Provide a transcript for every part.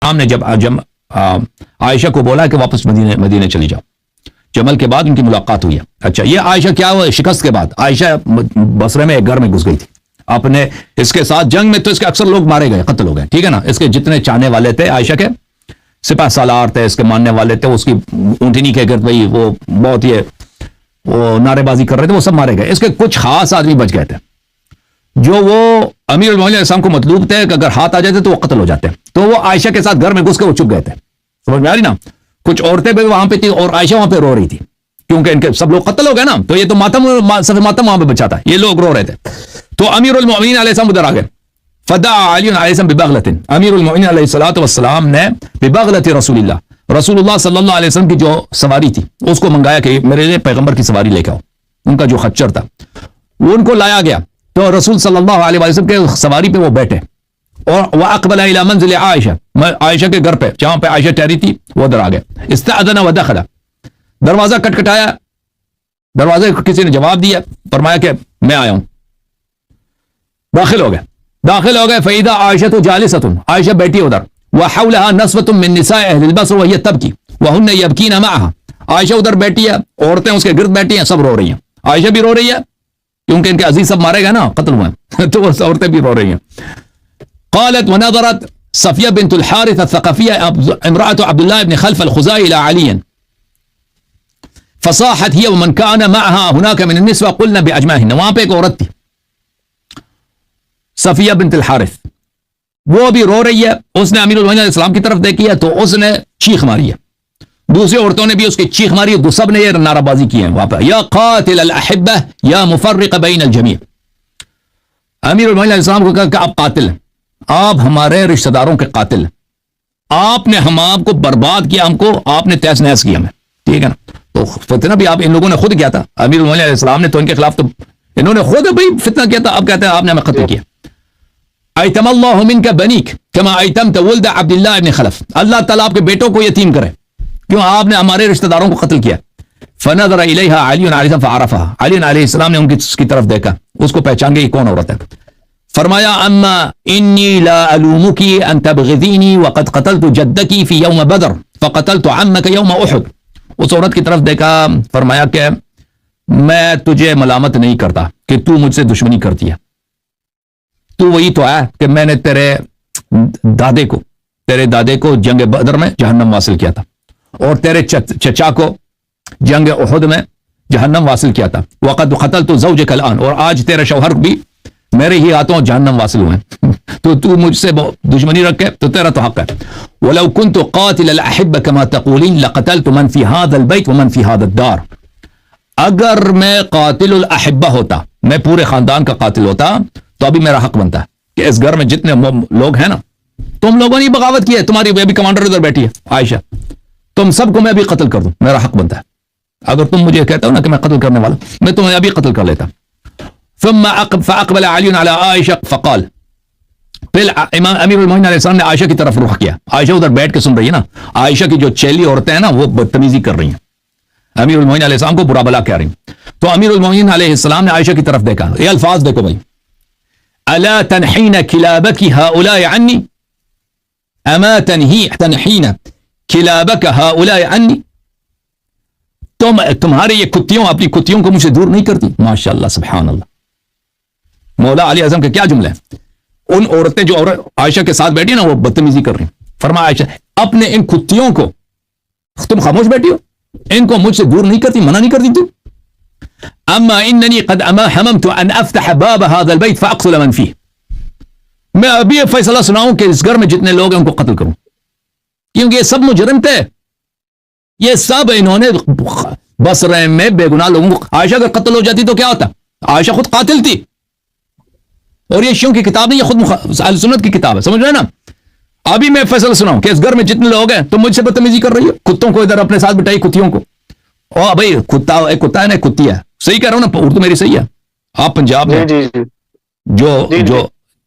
عام نے جب عائشہ کو بولا کہ واپس مدینے چلی جاؤ، جمل کے بعد ان کی ملاقات ہوئی ہے. اچھا یہ عائشہ کیا ہوا؟ شکست کے بعد عائشہ بصرے میں ایک گھر میں گھس گئی تھی اپنے، اس کے ساتھ جنگ میں تو اس کے اکثر لوگ مارے گئے، قتل ہو گئے، ٹھیک ہے نا. اس کے جتنے چاہنے والے تھے عائشہ کے، سپہ سالار تھے، اس کے ماننے والے تھے، اس کی اونٹنی کے گرد بھائی وہ بہت ہی وہ نعرے بازی کر رہے تھے، وہ سب مارے گئے. اس کے کچھ خاص آدمی بچ گئے تھے جو وہ امیر المومنین علیہ السلام کو مطلوب تھے کہ اگر ہاتھ آ جاتے تو وہ قتل ہو جاتے، تو وہ عائشہ کے ساتھ گھر میں گھس کے وہ چھپ گئے تھے. سمجھ میں آ رہی نا؟ کچھ عورتیں بھی وہاں پہ تھی اور عائشہ وہاں پہ رو رہی تھی کیونکہ ان کے سب لوگ قتل ہو گئے نا، تو یہ تو ماتم وہاں پہ بچا تھا، یہ لوگ رو رہے تھے. تو امیر المومنین علیہ السلام ادھر آ گئے. فدعا علی علیہ السلام ببغلۃ، امیر المومنین علیہ الصلوۃ والسلام نے ببغلۃ رسول اللہ صلی اللہ علیہ وسلم کی جو سواری تھی اس کو منگایا کہ میرے لیے پیغمبر کی سواری لے کے آؤ. ان کا جو خچر تھا وہ ان کو لایا گیا، تو رسول صلی اللہ علیہ وسلم کے سواری پہ وہ بیٹھے اور واقبل الی منزل عائشہ کے گھر پہ جہاں پہ عائشہ ٹھہری تھی وہ ادھر آ گئے. استاذن ودخل، دروازہ کٹکھٹایا، دروازے کو کسی نے جواب دیا، فرمایا کہ میں آیا ہوں. داخل ہو گئے. فاذا عائشہ جالسۃ، عائشہ بیٹھی ادھر، وحولها نسوة من نساء اهل البصرة وهي تبكي وهن يبكين معها. عائشہ ادھر بیٹھی ہے، عورتیں اس کے گرد بیٹھی ہیں، سب رو رہی ہیں. عائشہ بھی رو رہی ہے کیونکہ ان کے عزیز سب مارے گئے نا، قتل ہوئے تو وہ عورتیں بھی رو رہی ہیں. قالت ونظرت صفیہ بنت الحارث الثقفیہ امرأة عبد الله بن خلف الخزاعی الى علی فصاحت هي ومن كان معها هناك من النسوة قلنا باجمعهن. وہاں پہ ایک عورت تھی صفیہ بنت الحارث، وہ بھی رو رہی ہے، اس نے امیر المومنین علیہ السلام کی طرف دیکھی ہے تو اس نے چیخ ماری ہے، دوسری عورتوں نے بھی اس کی چیخ ماری ہے، سب نے یہ نعرہ بازی کی ہے وہاں پہ، یا قاتل الاحبہ یا مفرق بین الجمیع. امیر المومنین علیہ السلام کو کہا کہ آپ قاتل ہیں، آپ ہمارے رشتہ داروں کے قاتل ہیں، آپ نے ہم آپ کو برباد کیا، ہم کو آپ نے تہس نہس کیا ہمیں، ٹھیک ہے نا. تو فتنہ بھی آپ ان لوگوں نے خود کیا تھا، امیر المومنین علیہ السلام نے تو ان کے خلاف تو انہوں نے خود بھی فتنہ کیا تھا، اب کہتے ہیں آپ نے ہمیں قتل کیا. ایتم اللہ منک بنیک کما ایتمت ولد عبد اللہ ابن خلف، اللہ تعالیٰ آپ کے بیٹوں کو یتیم کرے کیوں آپ نے ہمارے رشتہ داروں کو قتل کیا. فنظر الیہا علی علیہ السلام فعرفها، علی علیہ السلام نے ان کی طرف دیکھا، اس کو پہچان گئی کون عورت ہے. فرمایا اما انی لا الومکی ان تبغضینی وقد قتلت جدکی فی یوم بدر فقتلت عمک یوم احد. اس عورت کی طرف دیکھا، فرمایا کہ میں تجھے ملامت نہیں کرتا کہ تو مجھ سے دشمنی کرتی ہے، تو وہی تو ہے کہ میں نے تیرے دادے کو جنگ بدر میں جہنم واصل کیا تھا اور تیرے چچا کو جنگ احد میں جہنم واصل کیا تھا. وقد قتلت زوجک الان، اور آج تیرے شوہر بھی میرے ہی ہاتھوں جہنم واصل ہوئے تو تو مجھ سے دشمنی رکھے تو تیرا تو حق ہے. ولو كنت قاتل الاحبہ كما تقولین لقتلت من في هذا البيت ومن في هذا الدار، اگر میں قاتل الاحبہ ہوتا، میں پورے خاندان کا قاتل ہوتا تو ابھی میرا حق بنتا ہے کہ اس گھر میں جتنے لوگ ہیں نا، تم لوگوں نے بغاوت کی ہے، تمہاری بھی کمانڈر ادھر بیٹھی ہے عائشہ، تم سب کو میں بھی قتل کر دوں، میرا حق بنتا ہے. اگر تم مجھے کہتے ہو نا کہ میں قتل کرنے والا، میں تمہیں ابھی قتل کر لیتا. ثم فاقبل علی علی عائشہ فقال، پھر امام امیر المومنین علیہ السلام نے عائشہ کی طرف رخ کیا. عائشہ ادھر بیٹھ کے سن رہی ہے نا، عائشہ کی جو چیلی عورتیں ہیں نا وہ بدتمیزی کر رہی ہیں، امیر المومنین علیہ السلام کو برا بلا کہہ رہی ہیں. تو امیر المومنین علیہ السلام نے عائشہ کی طرف دیکھا، یہ الفاظ دیکھو بھائی، الا تنحین کلابک هؤلاء عنی، اما تنحین کلابک هؤلاء عنی، تمہارے یہ کتیوں اپنی کتیوں کو مجھ سے دور نہیں کرتی. ماشاءاللہ سبحان اللہ، مولا علی اعظم کا کیا جملہ ہے. ان عورتیں جو عائشہ کے ساتھ بیٹھی نا وہ بدتمیزی کر رہی ہیں. فرمایا عائشہ اپنے ان کتیوں کو تم خاموش بیٹھی ہو، ان کو مجھ سے دور نہیں کرتی، منع نہیں کرتی تم. اما اننی قد حممت ان افتح باب هذا البيت فاقتل من فيه، میں ابھی یہ فیصلہ سناؤں کہ اس گھر میں جتنے لوگ ہیں ان کو قتل کروں، کیونکہ یہ سب مجرم تھے، یہ سب انہوں نے بصرے میں بے گناہ لوگوں کو. عائشہ اگر قتل ہو جاتی تو کیا ہوتا؟ عائشہ خود قاتل تھی، اور یہ شیعوں کی کتاب نہیں، یہ خود اہل سنت کی کتاب ہے، سمجھ رہے ہیں نا. ابھی میں فیصلہ سناؤں کہ اس گھر میں جتنے لوگ ہیں تم مجھ سے بدتمیزی کر رہی ہو، کتوں کو ادھر اپنے ساتھ بٹائی، کتیوں کو. اور بھائی کتا ہے نا، کتی ہے، صحیح کہہ رہا ہوں نا، اردو میری صحیح ہے. آپ پنجاب میں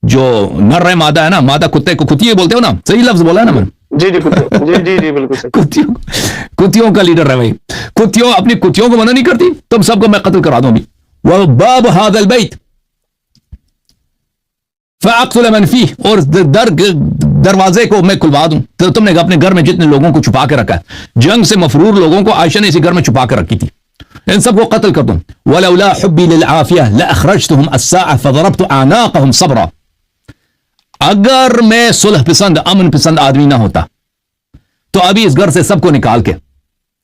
جو نر ہے مادہ ہے نا، مادہ کتے کو کتی بولتے ہو نا، صحیح لفظ بولا ہے نا میں نے. جی بالکل. کتیوں کا لیڈر ہے بھائی، کتیوں اپنی کتیوں کو منع نہیں کرتی، تم سب کو میں قتل کرا دوں ابھی. وباب هذا البيت، فاقتل من فیہ، اور دروازے کو میں کھلوا دوں. تو تم نے اپنے گھر میں جتنے لوگوں کو چھپا کے رکھا ہے، جنگ سے مفرور لوگوں کو عائشہ نے اسی گھر میں چھپا کے رکھی تھی، ان سب کو قتل کر دوں. ولولا حبی للعافیہ لاخرجتهم الساعة فضربت اعناقهم صبرا، اگر میں صلح پسند امن پسند آدمی نہ ہوتا تو ابھی اس گھر سے سب کو نکال کے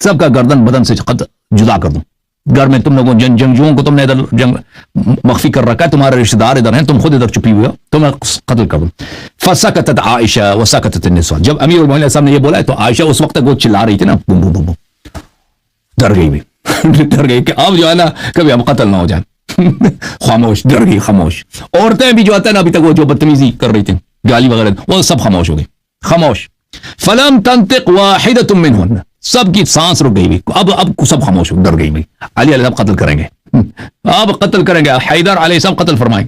سب کا گردن بدن سے جدا کر دوں. گھر میں تم لوگوں جنگجوؤں کو تم نے ادھر جنگ مخفی کر رکھا ہے، تمہارے رشتہ دار ادھر ہیں، تم خود ادھر چھپی ہوئے ہو، تو میں قتل کر دوں. فسکتت عائشہ وسکتت النساء، جب امیر المؤمنین صاحب نے یہ بولا ہے تو عائشہ اس وقت تک وہ چلا رہی تھی نا، بم بم بم، ڈر گئی بھی ڈر گئی کہ اب جو ہے نا کبھی ہم قتل نہ ہو جائیں. خاموش، ڈر گئی، خاموش. عورتیں بھی جو آتا ہے نا ابھی تک وہ جو بدتمیزی کر رہی تھیں گالی وغیرہ، وہ سب خاموش ہو گئی، خاموش. فلم تنطق واحدۃ منہن، سب کی سانس رک گئی بھی، اب سب خاموش ہو، ڈر گئی بھی. علی علیہ السلام قتل کریں گے، اب قتل کریں گے، حیدر علیہ السلام قتل فرمائیں،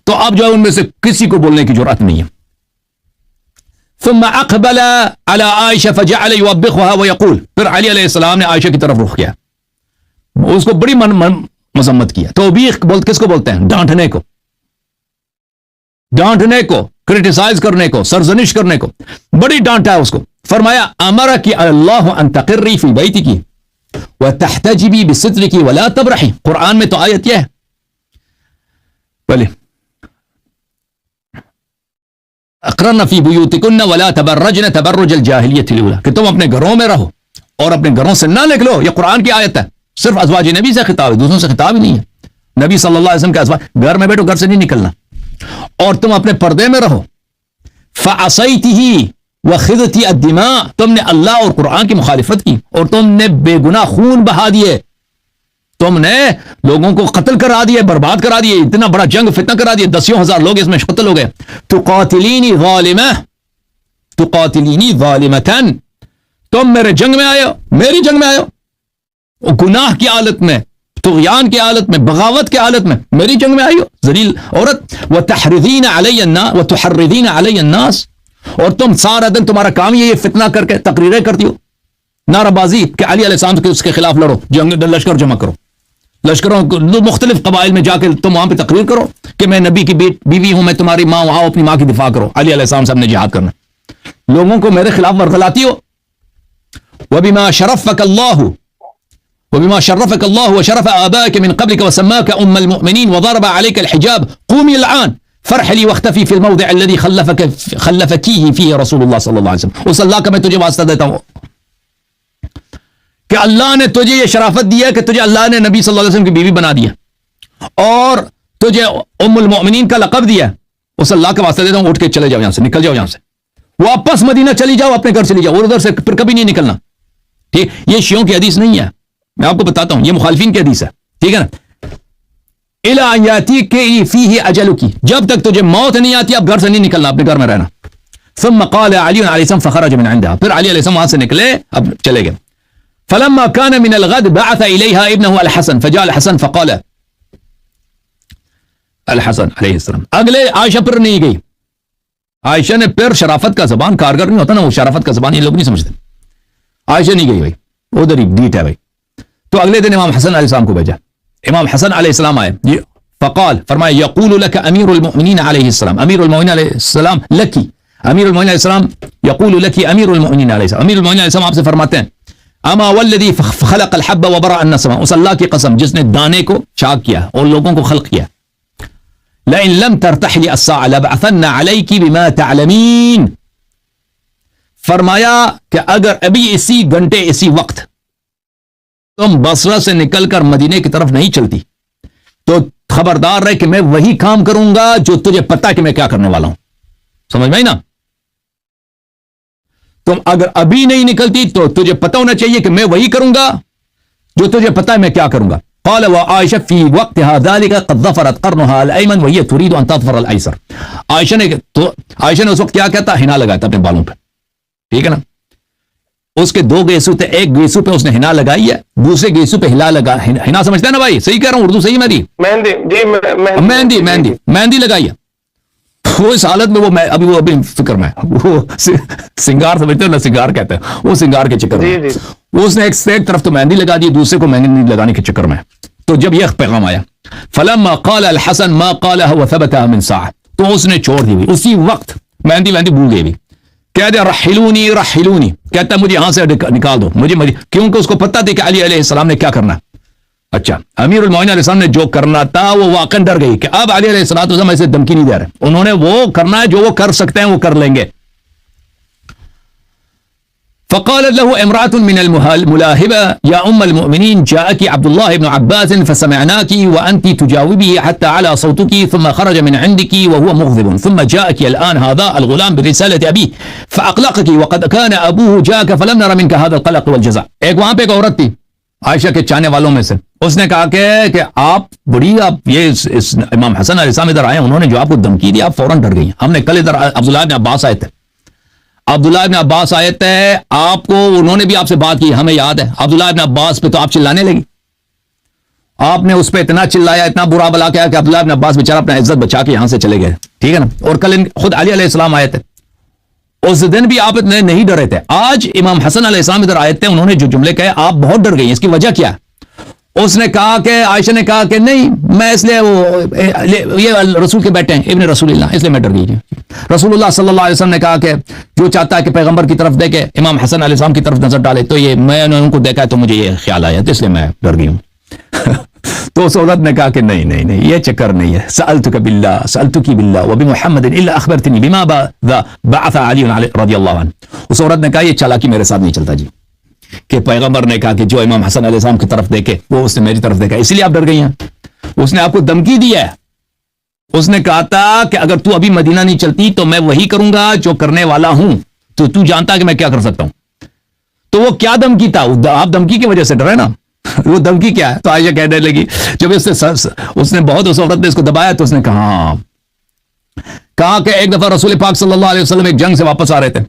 تو اب جو ہے ان میں سے کسی کو بولنے کی جرأت نہیں ہے. ثم اقبل على عائشہ فجعل يوبخها ويقول، پھر علی علیہ السلام نے عائشہ کی طرف رخ کیا، اس کو بڑی مذمت کیا. توبیخ کس کو بولتے ہیں؟ ڈانٹنے کو، ڈانٹنے کو، کرٹیسائز کرنے کو، سرزنش کرنے کو، بڑی ڈانٹا ہے اس کو. فرمایا امرک اللہ ان تقری فی بیتک وتحتجبی بسترک ولا تبرحی، قرآن میں تو آیت یہ ہے. پہلے اقررن فی بیوتکن ولا تبرجن تبرج الجاہلیۃ الاولی، کہ تم اپنے گھروں میں رہو اور اپنے گھروں سے نہ نکلو. یہ قرآن کی آیت ہے، صرف ازواج نبی سے خطاب ہے، دوسروں سے خطاب ہی نہیں ہے. نبی صلی اللہ علیہ وسلم کے ازواج، گھر میں بیٹھو، گھر سے نہیں نکلنا، اور تم اپنے پردے میں رہو. فعصیتہ وخذتی الدماء، تم نے اللہ اور قرآن کی مخالفت کی اور تم نے بے گناہ خون بہا دیے، تم نے لوگوں کو قتل کرا دیے، برباد کرا دیے، اتنا بڑا جنگ فتنہ کرا دیے، 10,000 لوگ اس میں قتل ہو گئے. تقاتلینی ظالمہ تقاتلینی ظالمتن، تم میرے جنگ میں آئے ہو، میری جنگ میں آئے ہو، گناہ کی حالت میں، طغیان کی حالت میں، بغاوت کی حالت میں میری جنگ میں آئی ہو، ذلیل عورت. وتحرضین علی الناس وتحرضین علی الناس، اور تم سارا دن تمہارا کام یہ فتنہ کر کے تقریریں کرتی ہو، نعرہ بازی کہ علی علیہ السلام اس کے خلاف لڑو، جنگ لشکر جمع کرو، لشکروں مختلف قبائل میں جا کے تم وہاں پہ تقریر کرو کہ میں نبی کی بیوی ہوں، میں تمہاری ماں ہوں، آؤ اپنی ماں کی دفاع کرو. علی علیہ السلام صاحب نے جہاد کرنا، لوگوں کو میرے خلاف ورغلاتی ہو. وبما شرفك الله وبما شرفك الله وشرف آبائك من قبلك وسماك أم المؤمنين وضرب عليك الحجاب قومي الآن فرحلي واختفي في الموضع الذي خلفكيه فيه رسول الله صلی اللہ علیہ وسلم. اس اللہ کا میں تجھے واسطہ دیتا ہوں کہ اللہ نے تجھے یہ شرافت دیا کہ تجھے اللہ نے نبی صلی اللہ علیہ وسلم کی بیوی بنا دیا اور تجھے ام المؤمنین کا لقب دیا. اس اللہ کا واسطہ دیتا ہوں، اٹھ کے چلے جاؤ یہاں سے، نکل جاؤ یہاں سے، واپس مدینہ چلی جاؤ، اپنے گھر چلی جاؤ اور ادھر سے پھر کبھی نہیں نکلنا. ٹھیک، یہ شیعوں کی حدیث نہیں ہے، میں آپ کو بتاتا ہوں، یہ مخالفین کی حدیث ہے. ٹھیک ہے نا. الا ان یاتیک فیہ اجلک، جب تک تجھے موت نہیں آتی اب گھر سے نہیں نکلنا، اپنے گھر میں رہنا. ثم قال علی علیہ السلام فخرج من عندها، پھر علی علیہ السلام وہاں سے نکلے، اب چلے گئے. فلما كان من الغد بعث اليها ابنه الحسن فجاء الحسن فقال، الحسن علیہ السلام اگلے عائشہ پر نہیں گئی. عائشہ نے پھر شرافت کا زبان کارگر نہیں ہوتا نا، وہ شرافت کا زبان یہ لوگ نہیں سمجھتے. عائشہ نہیں گئی بھائی، ادھر ہی ڈیٹ ہے بھائی. تو اگلے دن امام حسن علیہ السلام کو بھیجا. امام حسن علیہ السلام آئے، فقال فرمایا یقول لك امیر المؤمنین علیہ السلام، امیر المؤمنین علیہ السلام لکی، امیر المؤمنین علیہ السلام یقول لك امیر المؤمنین علیہ السلام، امیر المؤمنین علیہ السلام آپ سے فرماتے ہیں اما والذی خلق الحب وبرأ النسمہ، اس اللہ کی قسم جس نے دانے کو چاک کیا اور لوگوں کو خلق کیا، لئن لم ترتحلی الساعة لبعثن علیکی بما تعلمین، فرمایا کہ اگر ابھی اسی گھنٹے اسی وقت تم بصرہ سے نکل کر مدینے کی طرف نہیں چلتی تو خبردار رہے کہ میں وہی کام کروں گا جو تجھے پتا ہے کہ میں کیا کرنے والا ہوں. سمجھ میں نا، تم اگر ابھی نہیں نکلتی تو تجھے پتا ہونا چاہیے کہ میں وہی کروں گا جو تجھے پتا ہے میں کیا کروں گا. قال وعائشہ فی وقتها ذلك قد ظفرت قرنها الايمن وهي تريد ان تظفر الايسر، عائشہ نے اس وقت کیا کہتا، حنا لگایا تھا اپنے بالوں پہ. ٹھیک ہے نا، اس کے دو گیسو تھے، ایک گیسو پہ اس نے حنا لگائی ہے، دوسرے گیسو پہ حنا سمجھتا ہے نا بھائی، صحیح کہہ رہا ہوں، اردو صحیح مہندی، مہندی لگائی ہے. وہ اس حالت میں وہ ابھی فکر میں وہ سنگار سمجھتے ہو نا، سنگار کہتے ہیں، وہ سنگار کے چکر میں اس نے ایک طرف تو مہندی لگا دی، دوسرے کو مہندی لگانے کے چکر میں. تو جب یہ پیغام آیا فلما قال الحسن ما قالها وثبتها من ساعة، تو اس نے چھوڑ دی. اسی وقت مہندی بھول گئی بھی. کہہ دے رحلونی رحلونی, کہتا ہے مجھے یہاں سے نکال دو مجھے, کیونکہ اس کو پتہ تھی کہ علی علیہ السلام نے کیا کرنا. اچھا, امیر المومنین علیہ السلام نے جو کرنا تھا وہ واقعا ڈر گئی کہ اب علی علیہ السلام ایسے دھمکی نہیں دے رہے, انہوں نے وہ کرنا ہے جو وہ کر سکتے ہیں وہ کر لیں گے. فقالت له امرأة من الملاهبة يا أم المؤمنين جاءك عبد الله بن عباس فسمعناك وأنت تجاوبه حتى على صوتك ثم خرج من عندك وهو مغضب ثم جاءك الآن هذا الغلام برسالة أبيه فأقلقك وقد كان أبوه جاءك فلم نر منك هذا القلق والجزع. ایک وہاں پہ ایک عورت تھی عائشہ کے چاہنے والوں میں سے, اس نے کہا کہ آپ بڑی آپ یہ اس امام حسن علیہ السلام ادھر آئے, انہوں نے جو آپ کو دھمکی دی آپ فوراً ڈر گئی. ہم نے کل ادھر عبداللہ بن عباس آئے تھے, عبداللہ ابن عباس آئے تھے, آپ کو انہوں نے بھی آپ سے بات کی, ہمیں یاد ہے. عبداللہ ابن عباس پہ تو آپ چلانے لگی, آپ نے اس پہ اتنا چلایا, اتنا برا بلا کیا کہ عبداللہ ابن عباس بیچارہ اپنا عزت بچا کے یہاں سے چلے گئے, ٹھیک ہے نا. اور کل خود علی علیہ السلام آئے تھے, اس دن بھی آپ اتنے نہیں ڈرے تھے. آج امام حسن علیہ السلام ادھر آئے تھے, انہوں نے جو جملے کہے آپ بہت ڈر گئی, اس کی وجہ کیا ہے؟ اس نے کہا کہ عائشہ نے کہا کہ نہیں میں اس لیے یہ رسول کے بیٹے ہیں ابن رسول اللہ, اس لیے میں ڈر گئی. رسول اللہ صلی اللہ علیہ وسلم نے کہا کہ جو چاہتا ہے کہ پیغمبر کی طرف دیکھے, امام حسن علیہ السلام کی طرف نظر ڈالے, تو یہ میں نے ان کو دیکھا تو مجھے یہ خیال آیا, تو اس لیے میں ڈر گئی ہوں. تو اس عورت نے کہا کہ نہیں یہ چکر نہیں ہے. سألتک باللہ سألتک باللہ وبمحمد الا اخبرتنی بما بعث علی رضی اللہ عنہ. اس عورت نے کہا یہ چالاکی میرے ساتھ نہیں چلتا جی, کہ پیغمبر نے کہا کہ جو امام حسن علیہ السلام کی طرف دیکھے وہ اس نے میری طرف دیکھا, اسی لیے آپ ڈر گئی ہیں. اس نے آپ کو دھمکی دی ہے, اس نے کہا تھا کہ اگر تو ابھی مدینہ نہیں چلتی تو میں وہی کروں گا جو کرنے والا ہوں, تو جانتا کہ میں کیا کر سکتا ہوں. تو وہ کیا دھمکی تھا, آپ دھمکی کی وجہ سے ڈرے نا, وہ دھمکی کیا ہے؟ تو عائشہ کہنے لگی جب اس نے بہت اس عورت نے اس کو دبایا تو اس نے کہا کہ ایک دفعہ رسول پاک صلی اللہ علیہ وسلم ایک جنگ سے واپس آ رہے تھے,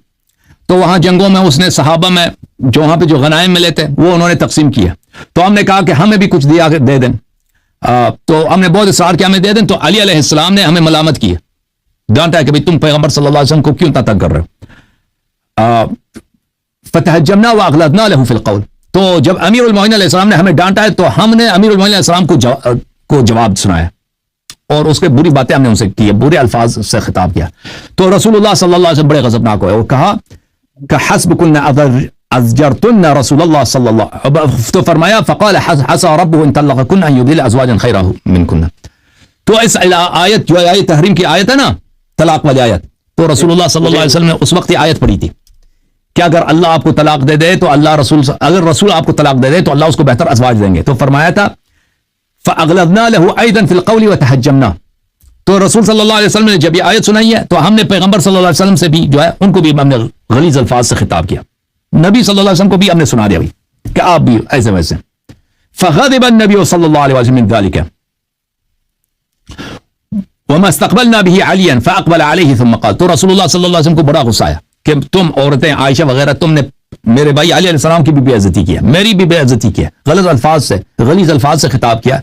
تو وہاں جنگوں میں اس نے صحابہ میں جو وہاں پہ جو غنائم ملے تھے وہ انہوں نے تقسیم کیا, تو ہم نے کہا کہ ہمیں بھی کچھ دیا دے دیں, تو ہم نے بہت اصرار کیا ہمیں دے دیں, تو علی علیہ السلام نے ہمیں ملامت کی, ڈانٹا ہے کہ تم پیغمبر صلی اللہ علیہ وسلم کو کیوں اتنا تنگ کر رہے ہو. فتحجمنا واغلظنا له في القول, تو جب امیر المومنین علیہ السلام نے ہمیں ڈانٹا ہے تو ہم نے امیر المومنین علیہ السلام کو جواب سنایا, اور اس کے بری باتیں ہم نے ان سے کی, برے الفاظ سے خطاب کیا. تو رسول اللہ صلی اللہ علیہ وسلم بڑے غضبناک ہوئے, وہ کہا کہ حسبکن ازجرتن رسول اللہ صلی اللہ, تو فرمایا فقال حسى ربه ان طلقكن ان يبدل ازواجا خيرا منكن. تو اس آیت جو آیت تحریم کی آیت ہے نا, طلاق والی آیت, تو رسول اللہ صلی اللہ علیہ وسلم نے اس وقت یہ آیت پڑھی تھی کہ اگر اللہ آپ کو طلاق دے دے تو اگر رسول آپ کو طلاق دے دے تو اللہ اس کو بہتر ازواج دیں گے. تو فرمایا تھا فاغلظنا له ايضا في القول وتحجمنا. تو رسول صلی اللہ علیہ وسلم نے جب یہ آیت سنائی ہے تو ہم نے پیغمبر صلی اللہ علیہ وسلم سے بھی جو ہے ان کو بھی ہم نے غلیظ الفاظ سے خطاب کیا, نبی صلی اللہ علیہ وسلم کو بھی ہم نے سنا دیا بھی کہ آپ بھی ایسے ویسے. فغضب النبي صلی اللہ علیہ وسلم من ذلك وما استقبلنا به عليا فاقبل عليه ثم قال. تو رسول اللہ صلی اللہ علیہ وسلم کو بڑا غصہ آیا کہ تم عورتیں عائشہ وغیرہ تم نے میرے بھائی علی علیہ السلام کی بھی بے عزتی کی ہے, میری بھی بے عزتی کی ہے, غلیظ الفاظ سے خطاب کیا.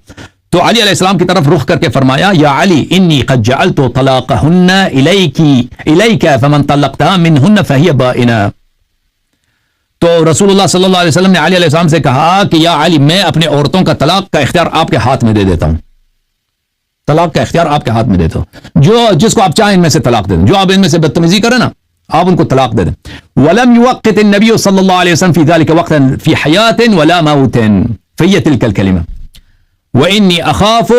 تو علی علیہ السلام کی طرف رخ کر کے فرمایا یا علی انی قد جعلت طلاقهن الیک فمن طلقتها منهن فهي بائنہ. تو رسول اللہ صلی اللہ علیہ وسلم نے علی علیہ السلام سے کہا کہ یا علی میں اپنے عورتوں کا طلاق کا اختیار آپ کے ہاتھ میں دے دیتا ہوں, طلاق کا اختیار آپ کے ہاتھ میں دیتا ہوں, جو جس کو آپ چاہیں ان میں سے طلاق دے دیں, جو آپ ان میں سے بدتمیزی کریں نا آپ ان کو طلاق دے دیں. ولم يوقت النبي صلی اللہ علیہ وسلم في ذلك وقتا في حیات ولا موت فهي تلك الكلمه وانی اخاف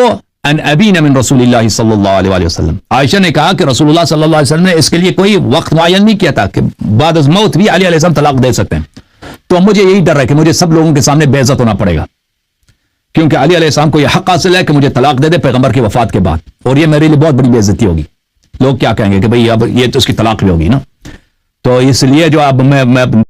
ان ابین من رسول اللہ صلی اللہ علیہ وسلم. عائشہ نے کہا کہ رسول اللہ صلی اللہ علیہ وسلم نے اس کے لیے کوئی وقت معین نہیں کیا تھا کہ بعد از موت بھی علی علیہ السلام طلاق دے سکتے ہیں, تو مجھے یہی ڈر ہے کہ مجھے سب لوگوں کے سامنے بے عزت ہونا پڑے گا, کیونکہ علی علیہ السلام کو یہ حق حاصل ہے کہ مجھے طلاق دے دے پیغمبر کی وفات کے بعد, اور یہ میرے لیے بہت بڑی بے عزتی ہوگی. لوگ کیا کہیں گے کہ بھئی اب یہ تو اس کی طلاق بھی ہوگی نا, تو اس لیے جو اب میں